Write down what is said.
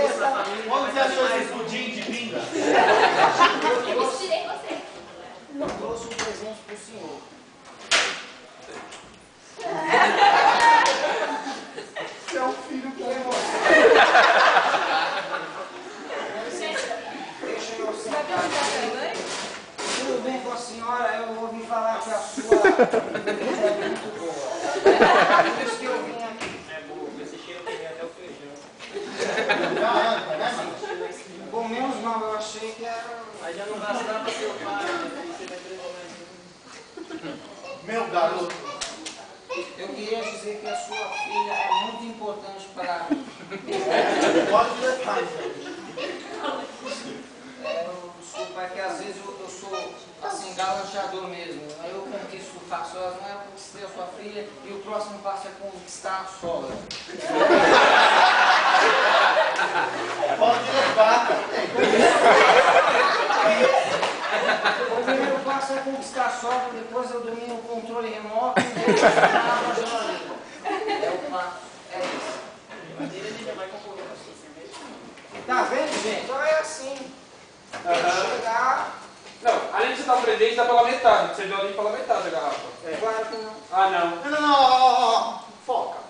cabeça. Onde você achou esse pudim de pinga? Eu tirei você. Eu trouxe um presente pro senhor. Você é um filho que é você. Deixa eu sentar. Tudo bem com a senhora? Eu ouvi falar que a sua comida é muito boa. Por isso que eu vim aqui. É boa, esse cheiro tem até o feijão. Bom, menos mal, eu achei que era... Aí já não bastava seu pai, né? Você vai trazer mais. Meu garoto. Eu queria dizer que a sua filha é muito importante para mim. Pode levar. Desculpa, é que às vezes eu sou assim, galanteador mesmo. Aí eu conquisto façolas, não é conquistar a sua filha e o próximo passo é conquistar a sogra. Pode levar. O primeiro passo é conquistar a sogra, depois eu domino o controle remoto e deixo a geladeira. É o passo, é isso. Geladeira ele já vai concorrer com a sua cerveja. Tá vendo, gente? Então é assim. Tem que chegar. Não, além de você dar um presente, dá pela metade. Você deu ali pela metade a garrafa. Claro que não. Ah, não. Não. Foca.